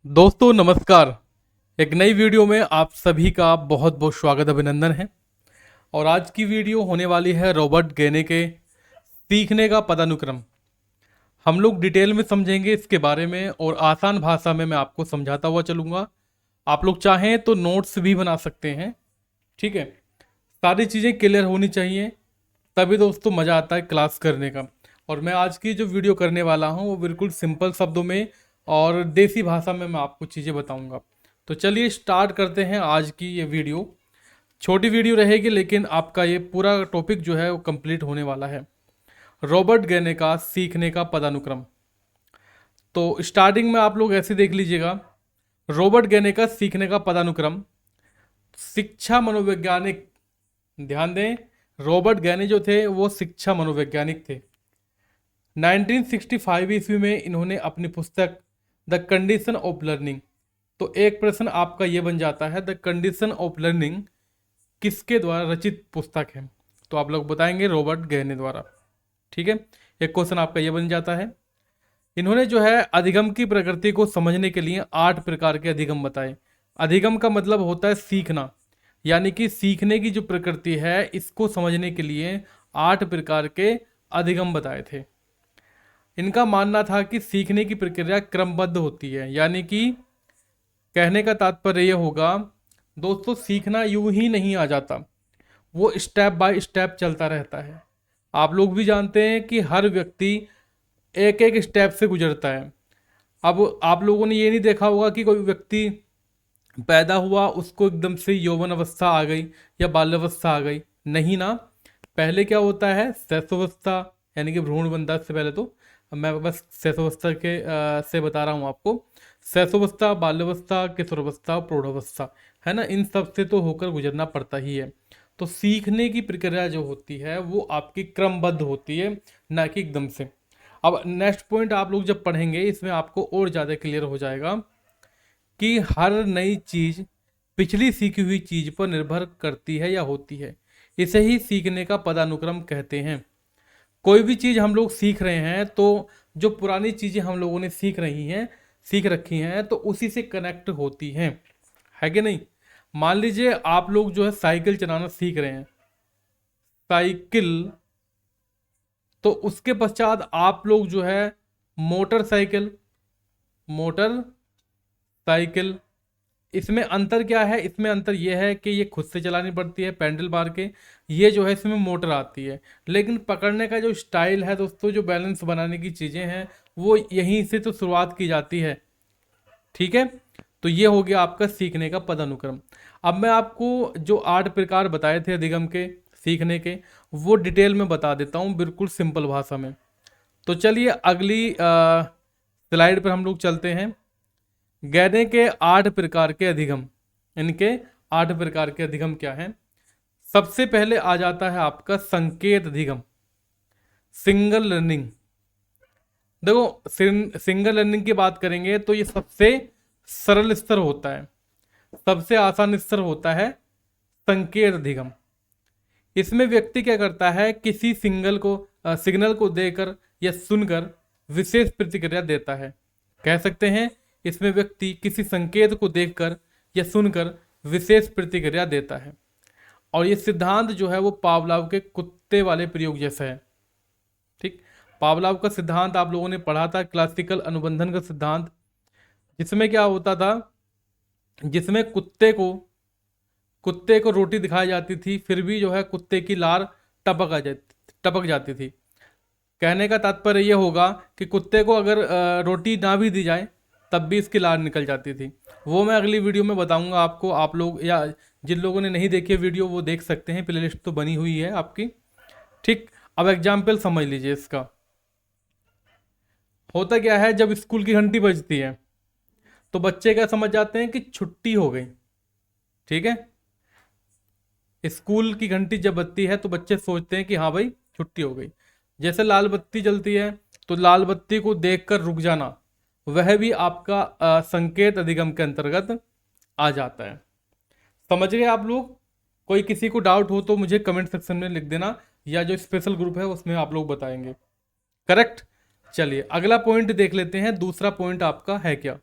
दोस्तों नमस्कार। एक नई वीडियो में आप सभी का बहुत बहुत स्वागत अभिनंदन है। और आज की वीडियो होने वाली है रॉबर्ट गेने के सीखने का पदानुक्रम। हम लोग डिटेल में समझेंगे इसके बारे में और आसान भाषा में मैं आपको समझाता हुआ चलूँगा। आप लोग चाहें तो नोट्स भी बना सकते हैं, ठीक है। सारी चीज़ें क्लियर होनी चाहिए, तभी दोस्तों मज़ा आता है क्लास करने का। और मैं आज की जो वीडियो करने वाला हूँ वो बिल्कुल सिंपल शब्दों में और देसी भाषा में मैं आपको चीज़ें बताऊंगा। तो चलिए स्टार्ट करते हैं आज की ये वीडियो। छोटी वीडियो रहेगी लेकिन आपका ये पूरा टॉपिक जो है वो कंप्लीट होने वाला है। रॉबर्ट गेने का सीखने का पदानुक्रम। तो स्टार्टिंग में आप लोग ऐसे देख लीजिएगा, रॉबर्ट गेने का सीखने का पदानुक्रम। शिक्षा मनोवैज्ञानिक, ध्यान दें, रॉबर्ट गैने जो थे वो शिक्षा मनोवैज्ञानिक थे। 1965 ईस्वी में इन्होंने अपनी पुस्तक द कंडीशन ऑफ लर्निंग, तो एक प्रश्न आपका ये बन जाता है द कंडीशन ऑफ लर्निंग किसके द्वारा रचित पुस्तक है? तो आप लोग बताएंगे रॉबर्ट गैने द्वारा, ठीक है। एक क्वेश्चन आपका ये बन जाता है। इन्होंने जो है अधिगम की प्रकृति को समझने के लिए 8 प्रकार के अधिगम बताए। अधिगम का मतलब होता है सीखना, यानी कि सीखने की जो प्रकृति है इसको समझने के लिए 8 प्रकार के अधिगम बताए थे। इनका मानना था कि सीखने की प्रक्रिया क्रमबद्ध होती है, यानी कि कहने का तात्पर्य यह होगा दोस्तों, सीखना यूं ही नहीं आ जाता, वो स्टेप बाय स्टेप चलता रहता है। आप लोग भी जानते हैं कि हर व्यक्ति एक एक स्टेप से गुजरता है। अब आप लोगों ने ये नहीं देखा होगा कि कोई व्यक्ति पैदा हुआ उसको एकदम से यौवन अवस्था आ गई या बाल्यावस्था आ गई, नहीं ना। पहले क्या होता है, शैशवावस्था, यानी कि भ्रूणबंधा से पहले। तो मैं बस शैशवावस्था के से बता रहा हूँ आपको। शैशवावस्था, बाल्यावस्था, किशोरावस्था, प्रौढ़ावस्था, है ना, इन सब से तो होकर गुजरना पड़ता ही है। तो सीखने की प्रक्रिया जो होती है वो आपकी क्रमबद्ध होती है, ना कि एकदम से। अब नेक्स्ट पॉइंट आप लोग जब पढ़ेंगे इसमें आपको और ज़्यादा क्लियर हो जाएगा कि हर नई चीज पिछली सीखी हुई चीज पर निर्भर करती है या होती है। इसे ही सीखने का पदानुक्रम कहते हैं। कोई भी चीज हम लोग सीख रहे हैं तो जो पुरानी चीजें हम लोगों ने सीख रखी हैं तो उसी से कनेक्ट होती हैं, है कि नहीं। मान लीजिए आप लोग जो है साइकिल चलाना सीख रहे हैं, साइकिल, तो उसके पश्चात आप लोग जो है मोटरसाइकिल, मोटर साइकिल। इसमें अंतर क्या है? इसमें अंतर यह है कि ये खुद से चलानी पड़ती है पैडल मार के, ये जो है इसमें मोटर आती है। लेकिन पकड़ने का जो स्टाइल है दोस्तों, जो बैलेंस बनाने की चीज़ें हैं वो यहीं से तो शुरुआत की जाती है, ठीक है। तो ये हो गया आपका सीखने का पदानुक्रम। अब मैं आपको जो 8 प्रकार बताए थे अधिगम के, सीखने के, वो डिटेल में बता देता हूँ बिल्कुल सिंपल भाषा में। तो चलिए अगली स्लाइड पर हम लोग चलते हैं। गैने के 8 प्रकार के अधिगम। इनके 8 प्रकार के अधिगम क्या हैं? सबसे पहले आ जाता है आपका संकेत अधिगम, सिंगल लर्निंग। देखो सिंगल लर्निंग की बात करेंगे तो ये सबसे सरल स्तर होता है, सबसे आसान स्तर होता है संकेत अधिगम। इसमें व्यक्ति क्या करता है, किसी सिग्नल को देकर या सुनकर विशेष प्रतिक्रिया देता है। कह सकते हैं इसमें व्यक्ति किसी संकेत को देखकर या सुनकर विशेष प्रतिक्रिया देता है। और ये सिद्धांत जो है वो पावलाव के कुत्ते वाले प्रयोग जैसा है, ठीक। पावलाव का सिद्धांत आप लोगों ने पढ़ा था, क्लासिकल अनुबंधन का सिद्धांत, जिसमें क्या होता था, जिसमें कुत्ते को रोटी दिखाई जाती थी फिर भी जो है कुत्ते की लार टपक जाती थी। कहने का तात्पर्य यह होगा कि कुत्ते को अगर रोटी ना भी दी जाए तब भी इसकी लार निकल जाती थी। वो मैं अगली वीडियो में बताऊंगा आपको। आप लोग या जिन लोगों ने नहीं देखी है वीडियो वो देख सकते हैं, प्लेलिस्ट तो बनी हुई है आपकी, ठीक। अब एग्जाम्पल समझ लीजिए इसका। होता क्या है, जब स्कूल की घंटी बजती है तो बच्चे क्या समझ जाते हैं कि छुट्टी हो गई, ठीक है। स्कूल की घंटी जब बजती है तो बच्चे सोचते हैं कि हाँ भाई छुट्टी हो गई। जैसे लाल बत्ती जलती है तो लाल बत्ती को देखकर रुक जाना, वह भी आपका संकेत अधिगम के अंतर्गत आ जाता है। समझ गए आप लोग? कोई किसी को डाउट हो तो मुझे कमेंट सेक्शन में लिख देना, या जो स्पेशल ग्रुप है उसमें आप लोग बताएंगे, करेक्ट। चलिए अगला पॉइंट देख लेते हैं। दूसरा पॉइंट आपका है क्या?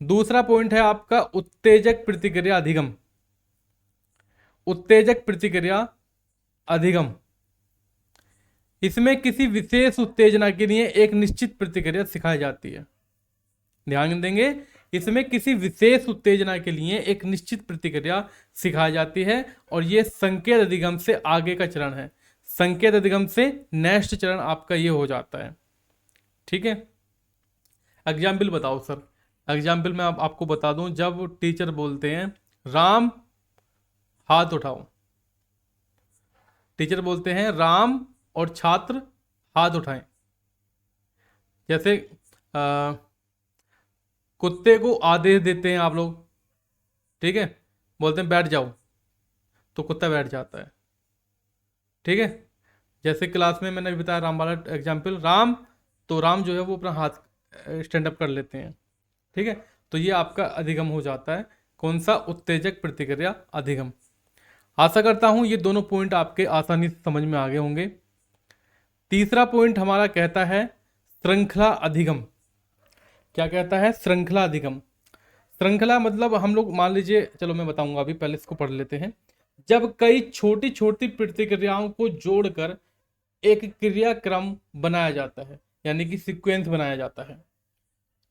दूसरा पॉइंट है आपका उत्तेजक प्रतिक्रिया अधिगम। उत्तेजक प्रतिक्रिया अधिगम, इसमें किसी विशेष उत्तेजना के लिए एक निश्चित प्रतिक्रिया सिखाई जाती है। ध्यान देंगे, इसमें किसी विशेष उत्तेजना के लिए एक निश्चित प्रतिक्रिया सिखाई जाती है और यह संकेत अधिगम से आगे का चरण है। संकेत अधिगम से नेक्स्ट चरण आपका ये हो जाता है। ठीक है, एग्जाम्पल बताओ सर। एग्जाम्पल में आपको बता दूं, जब टीचर बोलते हैं राम हाथ उठाओ, टीचर बोलते हैं राम और छात्र हाथ उठाएं। जैसे कुत्ते को आदेश देते हैं आप लोग, ठीक है, बोलते हैं बैठ जाओ, तो कुत्ता बैठ जाता है। ठीक है, जैसे क्लास में मैंने बताया राम वाला एग्जाम्पल, राम, तो राम जो है वो अपना हाथ स्टैंड अप कर लेते हैं। ठीक है, तो ये आपका अधिगम हो जाता है। कौन सा? उत्तेजक प्रतिक्रिया अधिगम। आशा करता हूं ये दोनों पॉइंट आपके आसानी से समझ में आ गए होंगे। तीसरा पॉइंट हमारा कहता है श्रृंखला अधिगम। क्या कहता है? श्रृंखला अधिगम। श्रृंखला मतलब हम लोग मान लीजिए, चलो मैं बताऊंगा, अभी पहले इसको पढ़ लेते हैं। जब कई छोटी छोटी प्रतिक्रियाओं को जोड़कर एक क्रियाक्रम बनाया जाता है, यानी कि सीक्वेंस बनाया जाता है,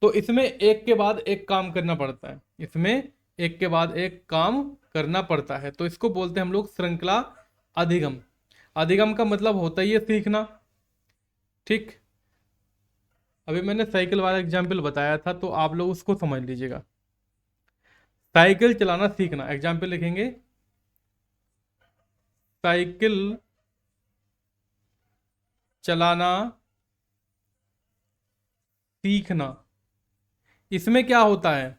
तो इसमें एक के बाद एक काम करना पड़ता है। इसमें एक के बाद एक काम करना पड़ता है, तो इसको बोलते हैं हम लोग श्रृंखला अधिगम। अधिगम का मतलब होता ही है सीखना। ठीक, अभी मैंने साइकिल वाला एग्जाम्पल बताया था, तो आप लोग उसको समझ लीजिएगा। साइकिल चलाना सीखना, एग्जाम्पल लिखेंगे साइकिल चलाना सीखना। इसमें क्या होता है?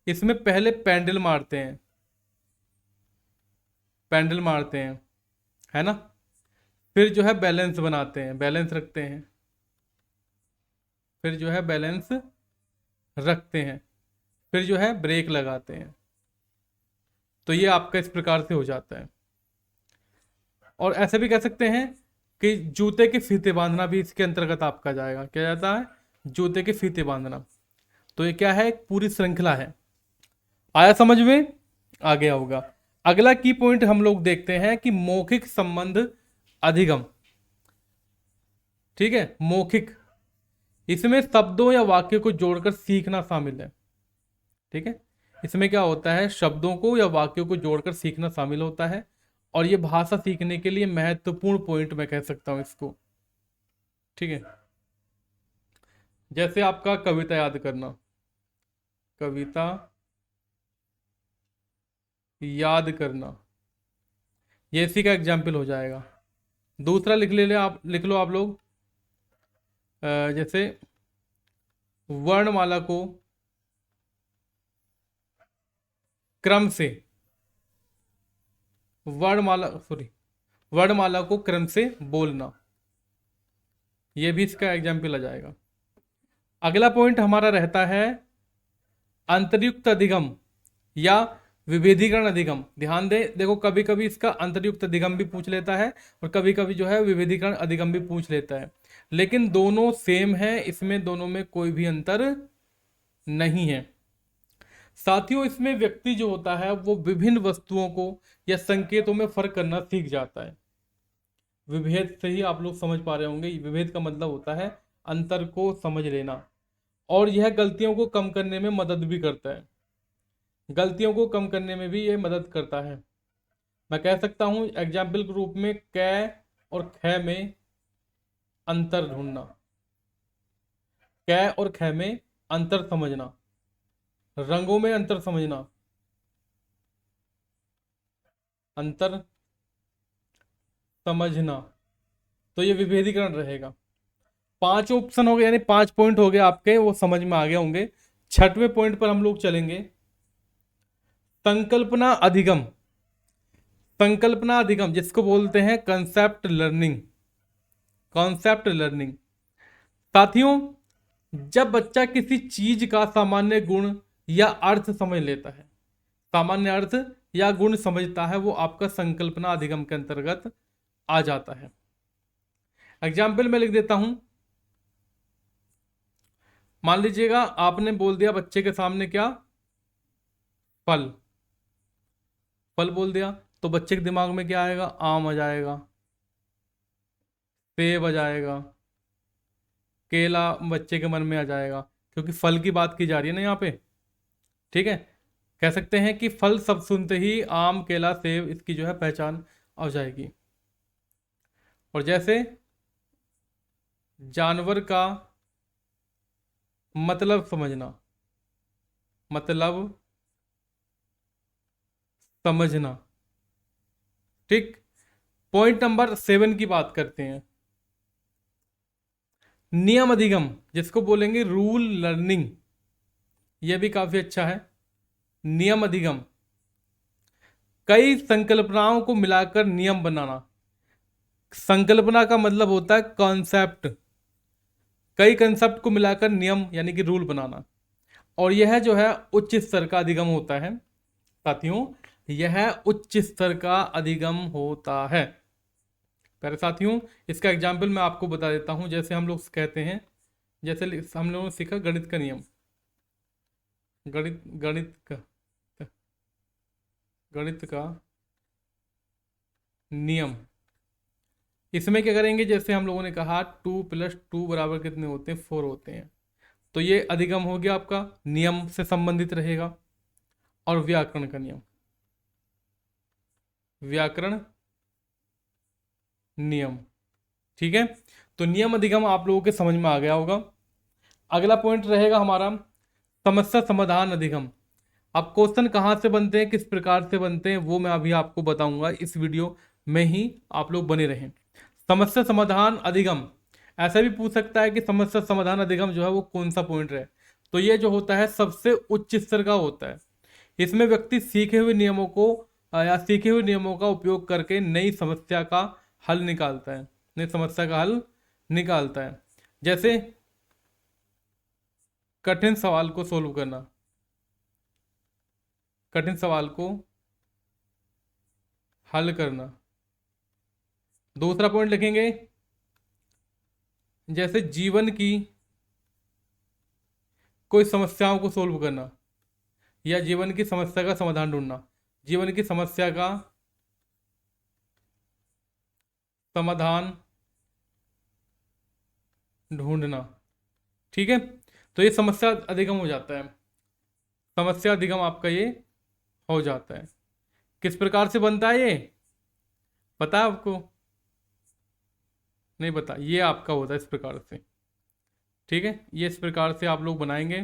इसमें पहले पैडल मारते हैं, पैडल मारते हैं, है ना, फिर जो है बैलेंस बनाते हैं, बैलेंस रखते हैं, फिर जो है बैलेंस रखते हैं, फिर जो है ब्रेक लगाते हैं। तो ये आपका इस प्रकार से हो जाता है। और ऐसे भी कह सकते हैं कि जूते के फीते बांधना भी इसके अंतर्गत आपका जाएगा। क्या जाता है? जूते के फीते बांधना। तो ये क्या है? एक पूरी श्रृंखला है। आया समझ में? आ गया होगा। अगला की पॉइंट हम लोग देखते हैं कि मौखिक संबंध अधिगम। ठीक है, मौखिक, इसमें शब्दों या वाक्यों को जोड़कर सीखना शामिल है। ठीक है, इसमें क्या होता है? शब्दों को या वाक्यों को जोड़कर सीखना शामिल होता है, और ये भाषा सीखने के लिए महत्वपूर्ण पॉइंट मैं कह सकता हूं इसको। ठीक है, जैसे आपका कविता याद करना, कविता याद करना, ये इसी का एग्जाम्पल हो जाएगा। दूसरा लिख लो आप लोग, जैसे वर्णमाला को क्रम से, वर्णमाला को क्रम से बोलना, ये भी इसका एग्जाम्पल आ जाएगा। अगला पॉइंट हमारा रहता है अंतर्युक्त अधिगम या विभेदीकरण अधिगम। ध्यान दें, देखो कभी कभी इसका अंतर्युक्त अधिगम भी पूछ लेता है और कभी कभी जो है विभेदीकरण अधिगम भी पूछ लेता है, लेकिन दोनों सेम है, इसमें दोनों में कोई भी अंतर नहीं है। साथियों, इसमें व्यक्ति जो होता है वो विभिन्न वस्तुओं को या संकेतों में फर्क करना सीख जाता है। विभेद से ही आप लोग समझ पा रहे होंगे, विभेद का मतलब होता है अंतर को समझ लेना, और यह गलतियों को कम करने में मदद भी करता है। गलतियों को कम करने में भी यह मदद करता है। मैं कह सकता हूं एग्जाम्पल के रूप में, कै और ख में अंतर ढूंढना, कै और ख में अंतर समझना, रंगों में अंतर समझना, अंतर समझना, तो ये विभेदीकरण रहेगा। 5 ऑप्शन हो गए, यानी 5 पॉइंट हो गए आपके, वो समझ में आ गए होंगे। 6वें पॉइंट पर हम लोग चलेंगे, संकल्पना अधिगम। संकल्पना अधिगम जिसको बोलते हैं कंसेप्ट लर्निंग, कॉन्सेप्ट लर्निंग। साथियों, जब बच्चा किसी चीज का सामान्य गुण या अर्थ समझ लेता है, सामान्य अर्थ या गुण समझता है, वो आपका संकल्पना अधिगम के अंतर्गत आ जाता है। एग्जाम्पल में लिख देता हूं, मान लीजिएगा आपने बोल दिया बच्चे के सामने क्या, फल, फल बोल दिया, तो बच्चे के दिमाग में क्या आएगा, आम आ जाएगा, सेब आ जाएगा, केला बच्चे के मन में आ जाएगा, क्योंकि फल की बात की जा रही है ना यहाँ पे। ठीक है, कह सकते हैं कि फल सब सुनते ही आम केला सेब इसकी जो है पहचान आ जाएगी। और जैसे जानवर का मतलब समझना, मतलब समझना। ठीक, पॉइंट नंबर 7 की बात करते हैं, नियम अधिगम, जिसको बोलेंगे रूल लर्निंग। यह भी काफी अच्छा है। नियम अधिगम, कई संकल्पनाओं को मिलाकर नियम बनाना। संकल्पना का मतलब होता है कॉन्सेप्ट, कई कंसेप्ट को मिलाकर नियम यानी कि रूल बनाना। और यह जो है उच्च स्तर का अधिगम होता है साथियों, यह उच्च स्तर का अधिगम होता है। प्यारे साथियों, इसका एग्जाम्पल मैं आपको बता देता हूं। जैसे हम लोग कहते हैं, जैसे हम लोगों ने सीखा गणित का नियम, गणित गणित का गणित का नियम। इसमें क्या करेंगे, जैसे हम लोगों ने कहा 2 + 2 बराबर कितने होते हैं, 4 होते हैं। तो ये अधिगम हो गया आपका, नियम से संबंधित रहेगा। और व्याकरण का नियम, व्याकरण नियम। ठीक है, तो नियम अधिगम आप लोगों के समझ में आ गया होगा। अगला पॉइंट रहेगा हमारा समस्या समाधान अधिगम। अब क्वेश्चन कहाँ से बनते हैं, किस प्रकार से बनते हैं, वो मैं अभी आपको बताऊंगा। इस वीडियो में ही आप लोग बने रहें। समस्या समाधान अधिगम, ऐसा भी पूछ सकता है कि समस्या समाधान अधिगम जो है वो कौन सा पॉइंट है। तो ये जो होता है सबसे उच्च स्तर का होता है। इसमें व्यक्ति सीखे हुए नियमों को या सीखे हुए नियमों का उपयोग करके नई समस्या का हल निकालता है, नई समस्या का हल निकालता है। जैसे कठिन सवाल को सोल्व करना, कठिन सवाल को हल करना। दूसरा पॉइंट लिखेंगे, जैसे जीवन की कोई समस्याओं को सोल्व करना या जीवन की समस्या का समाधान ढूंढना, जीवन की समस्या का समाधान ढूंढना। ठीक है, तो ये समस्या अधिगम हो जाता है, समस्या अधिगम आपका ये हो जाता है। किस प्रकार से बनता है ये पता है आपको, नहीं पता, ये आपका होता है इस प्रकार से। ठीक है, ये इस प्रकार से आप लोग बनाएंगे।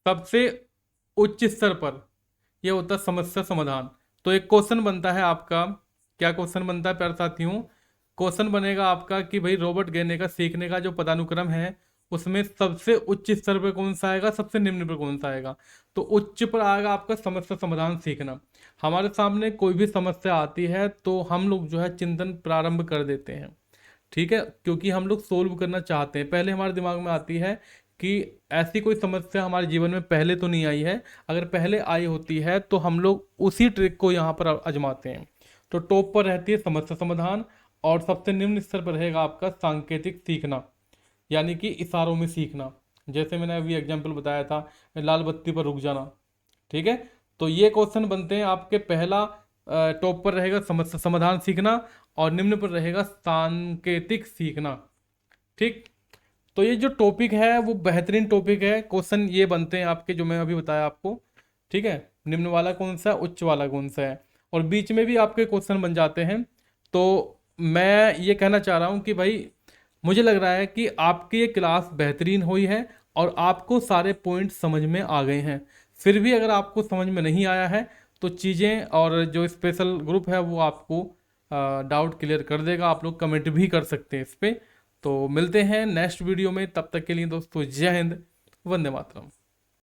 सबसे उच्च स्तर पर यह होता है समस्या समाधान। तो एक क्वेश्चन बनता है आपका, क्या क्वेश्चन बनता है प्यारे साथियों, क्वेश्चन बनेगा आपका कि भाई रॉबर्ट गेने का सीखने का जो पदानुक्रम है उसमें सबसे उच्च स्तर पर कौन सा आएगा, सबसे निम्न पर कौन सा आएगा। तो उच्च पर आएगा आपका समस्या समाधान सीखना। हमारे सामने कोई भी समस्या आती है तो हम लोग जो है चिंतन प्रारंभ कर देते हैं। ठीक है, क्योंकि हम लोग सोल्व करना चाहते हैं। पहले हमारे दिमाग में आती है कि ऐसी कोई समस्या हमारे जीवन में पहले तो नहीं आई है, अगर पहले आई होती है तो हम लोग उसी ट्रिक को यहाँ पर आजमाते हैं। तो टॉप पर रहती है समस्या समाधान और सबसे निम्न स्तर पर रहेगा आपका सांकेतिक सीखना, यानी कि इशारों में सीखना। जैसे मैंने अभी एग्जाम्पल बताया था, लाल बत्ती पर रुक जाना। ठीक है, तो ये क्वेश्चन बनते हैं आपके। पहला टॉप पर रहेगा समस्या समाधान सीखना और निम्न पर रहेगा सांकेतिक सीखना। ठीक, तो ये जो टॉपिक है वो बेहतरीन टॉपिक है। क्वेश्चन ये बनते हैं आपके जो मैं अभी बताया आपको। ठीक है, निम्न वाला कौन सा है, उच्च वाला कौन सा है, और बीच में भी आपके क्वेश्चन बन जाते हैं। तो मैं ये कहना चाह रहा हूँ कि भाई मुझे लग रहा है कि आपकी ये क्लास बेहतरीन हुई है और आपको सारे पॉइंट समझ में आ गए हैं। फिर भी अगर आपको समझ में नहीं आया है तो चीज़ें और जो स्पेशल ग्रुप है वो आपको डाउट क्लियर कर देगा। आप लोग कमेंट भी कर सकते हैं इस पर। तो मिलते हैं नेक्स्ट वीडियो में, तब तक के लिए दोस्तों जय हिंद, वंदे मातरम।